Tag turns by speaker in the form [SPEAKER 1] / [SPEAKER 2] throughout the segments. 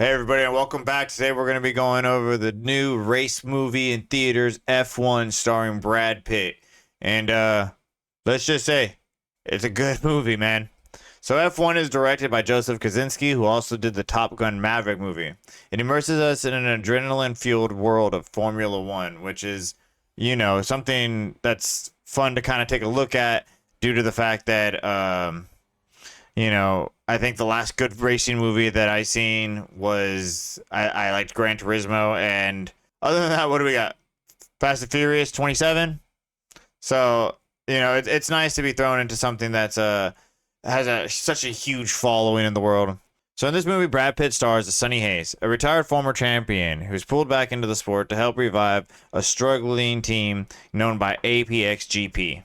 [SPEAKER 1] Hey everybody, and welcome back. Today we're going to be going over the new race movie in theaters, F1, starring Brad Pitt. And let's just say it's a good movie, man. So F1 is directed by Joseph Kosinski, who also did the Top Gun Maverick movie. It immerses us in an adrenaline-fueled world of Formula One, which is, something that's fun to kind of take a look at due to the fact that I think the last good racing movie that I seen was I liked Gran Turismo, and other than that, what do we got? Fast and Furious 27. So it's nice to be thrown into something that's such a huge following in the world. So in this movie, Brad Pitt stars as Sonny Hayes, a retired former champion who's pulled back into the sport to help revive a struggling team known by APXGP.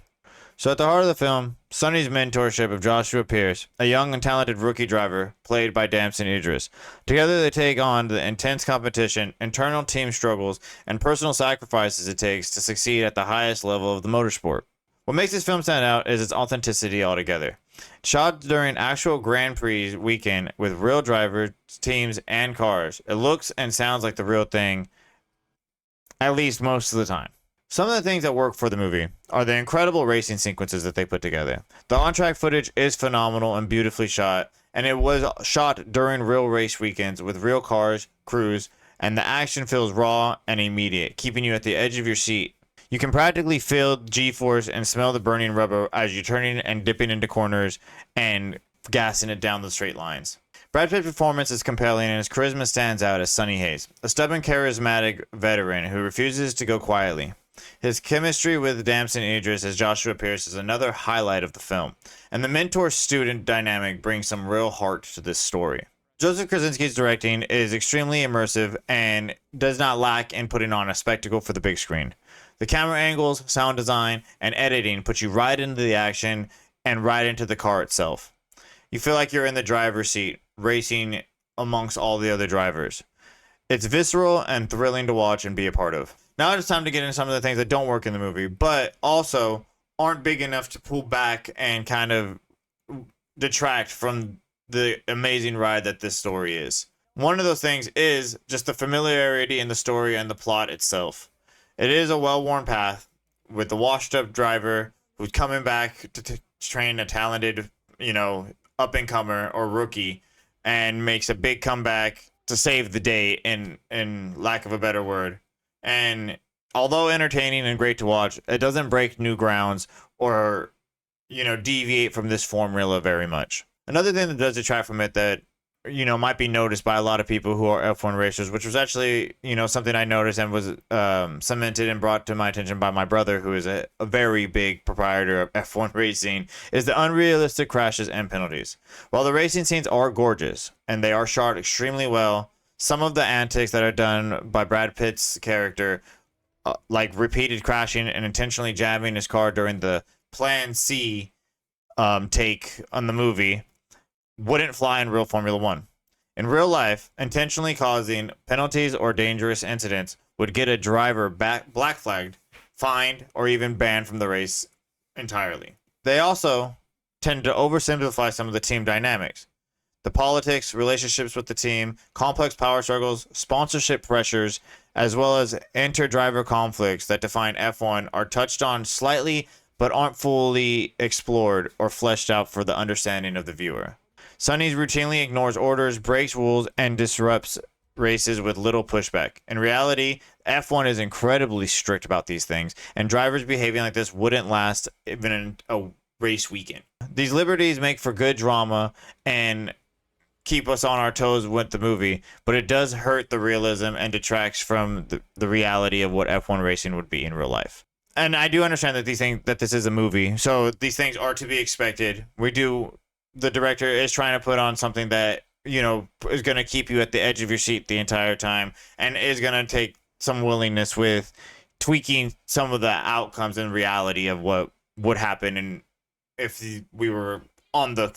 [SPEAKER 1] So at the heart of the film, Sonny's mentorship of Joshua Pierce, a young and talented rookie driver played by Damson Idris. Together they take on the intense competition, internal team struggles, and personal sacrifices it takes to succeed at the highest level of the motorsport. What makes this film stand out is its authenticity altogether. Shot during actual Grand Prix weekend with real drivers, teams, and cars, it looks and sounds like the real thing, at least most of the time. Some of the things that work for the movie are the incredible racing sequences that they put together. The on-track footage is phenomenal and beautifully shot, and it was shot during real race weekends with real cars, crews, and the action feels raw and immediate, keeping you at the edge of your seat. You can practically feel G-force and smell the burning rubber as you're turning and dipping into corners and gassing it down the straight lines. Brad Pitt's performance is compelling and his charisma stands out as Sonny Hayes, a stubborn, charismatic veteran who refuses to go quietly. His chemistry with Damson Idris as Joshua Pierce is another highlight of the film, and the mentor-student dynamic brings some real heart to this story. Joseph Kosinski's directing is extremely immersive and does not lack in putting on a spectacle for the big screen. The camera angles, sound design, and editing put you right into the action and right into the car itself. You feel like you're in the driver's seat, racing amongst all the other drivers. It's visceral and thrilling to watch and be a part of. Now it's time to get into some of the things that don't work in the movie, but also aren't big enough to pull back and kind of detract from the amazing ride that this story is. One of those things is just the familiarity in the story and the plot itself. It is a well-worn path with the washed-up driver who's coming back to train a talented, up-and-comer or rookie and makes a big comeback to save the day in lack of a better word. And although entertaining and great to watch, it doesn't break new grounds or, deviate from this formula very much. Another thing that does detract from it that, might be noticed by a lot of people who are F1 racers, which was actually, something I noticed and was cemented and brought to my attention by my brother, who is a very big proprietor of F1 racing, is the unrealistic crashes and penalties. While the racing scenes are gorgeous and they are shot extremely well, some of the antics that are done by Brad Pitt's character, like repeated crashing and intentionally jamming his car during the Plan C take on the movie, wouldn't fly in real Formula One. In real life, intentionally causing penalties or dangerous incidents would get a driver black flagged, fined, or even banned from the race entirely. They also tend to oversimplify some of the team dynamics. The politics, relationships with the team, complex power struggles, sponsorship pressures, as well as inter-driver conflicts that define F1 are touched on slightly but aren't fully explored or fleshed out for the understanding of the viewer. Sonny routinely ignores orders, breaks rules, and disrupts races with little pushback. In reality, F1 is incredibly strict about these things, and drivers behaving like this wouldn't last even in a race weekend. These liberties make for good drama and keep us on our toes with the movie, but it does hurt the realism and detracts from the reality of what F1 racing would be in real life. And I do understand that this is a movie, so these things are to be expected. The director is trying to put on something that, is going to keep you at the edge of your seat the entire time and is going to take some willingness with tweaking some of the outcomes and reality of what would happen and if we were on the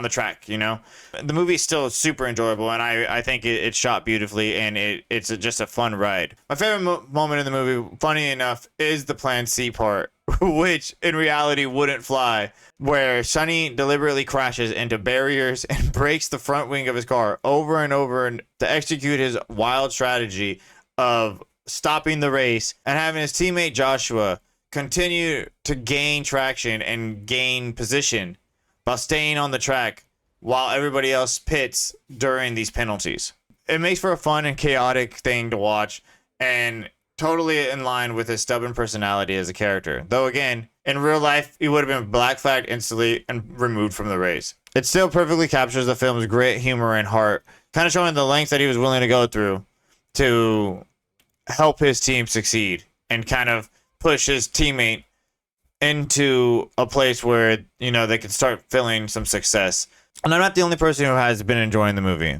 [SPEAKER 1] track. The movie is still super enjoyable, and I think it's shot beautifully, and it's just a fun ride. My favorite moment in the movie, funny enough, is the Plan C part which in reality wouldn't fly, where Sonny deliberately crashes into barriers and breaks the front wing of his car over and over to execute his wild strategy of stopping the race and having his teammate Joshua continue to gain traction and gain position while staying on the track while everybody else pits during these penalties. It makes for a fun and chaotic thing to watch, and totally in line with his stubborn personality as a character. Though again, in real life, he would have been black flagged instantly and removed from the race. It still perfectly captures the film's grit, humor, and heart, kind of showing the lengths that he was willing to go through to help his team succeed and kind of push his teammate into a place where, you know, they can start feeling some success. And I'm not the only person who has been enjoying the movie.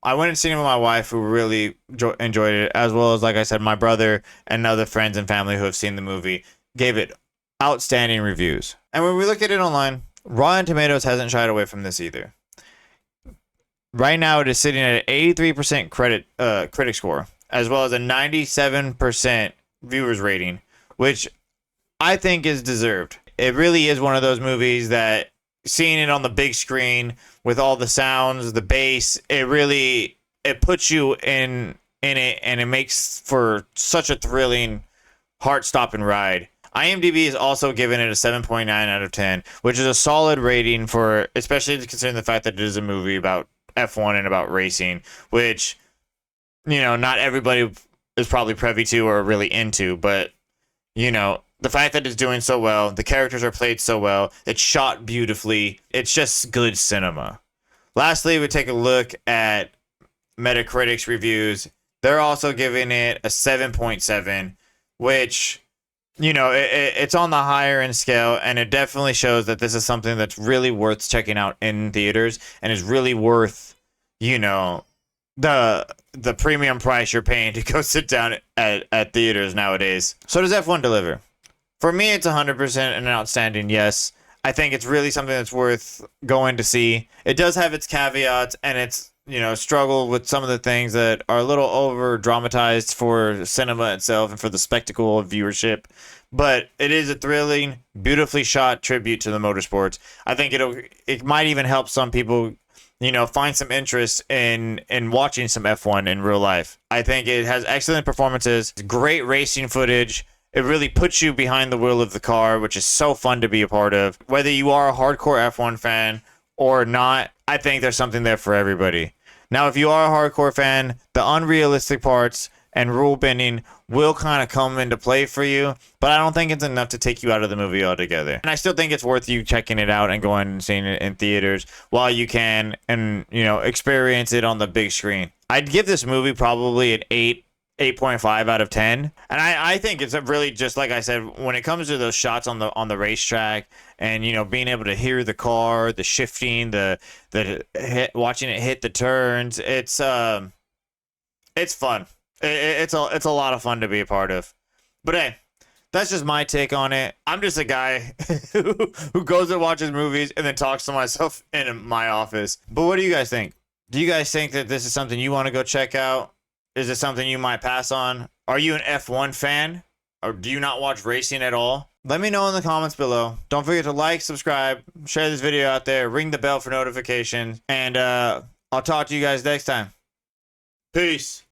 [SPEAKER 1] I went and seen it with my wife, who really enjoyed it, as well as, like I said, my brother and other friends and family who have seen the movie gave it outstanding reviews. And when we look at it online, Rotten Tomatoes hasn't shied away from this either. Right now, it is sitting at an 83% critic score, as well as a 97% viewers rating, which I think is deserved. It really is one of those movies that, seeing it on the big screen with all the sounds, the bass, it puts you in it, and it makes for such a thrilling, heart-stopping ride. IMDb is also giving it a 7.9 out of 10, which is a solid rating for, especially considering the fact that it is a movie about F1 and about racing, which, you know, not everybody is probably privy to or really into, but, you know, the fact that it's doing so well, the characters are played so well, it's shot beautifully, it's just good cinema. Lastly, we take a look at Metacritic's reviews. They're also giving it a 7.7, which, you know, it's on the higher end scale, and it definitely shows that this is something that's really worth checking out in theaters and is really worth, you know, the premium price you're paying to go sit down at theaters nowadays. So does F1 deliver? For me, it's 100% an outstanding yes. I think it's really something that's worth going to see. It does have its caveats, and it's, you know, struggle with some of the things that are a little over dramatized for cinema itself and for the spectacle of viewership. But it is a thrilling, beautifully shot tribute to the motorsports. I think it might even help some people, you know, find some interest in watching some F1 in real life. I think it has excellent performances, great racing footage. It really puts you behind the wheel of the car, which is so fun to be a part of. Whether you are a hardcore F1 fan or not, I think there's something there for everybody. Now, if you are a hardcore fan, the unrealistic parts and rule bending will kind of come into play for you, but I don't think it's enough to take you out of the movie altogether. And I still think it's worth you checking it out and going and seeing it in theaters while you can, and, you know, experience it on the big screen. I'd give this movie probably an 8.5 out of 10. And I think it's really, just like I said, when it comes to those shots on the racetrack and, you know, being able to hear the car, the shifting, the hit, watching it hit the turns, it's fun. It's a lot of fun to be a part of. But hey, that's just my take on it. I'm just a guy who goes and watches movies and then talks to myself in my office. But what do you guys think? Do you guys think that this is something you want to go check out? Is it something you might pass on? Are you an F1 fan? Or do you not watch racing at all? Let me know in the comments below. Don't forget to like, subscribe, share this video out there, ring the bell for notifications, and I'll talk to you guys next time. Peace.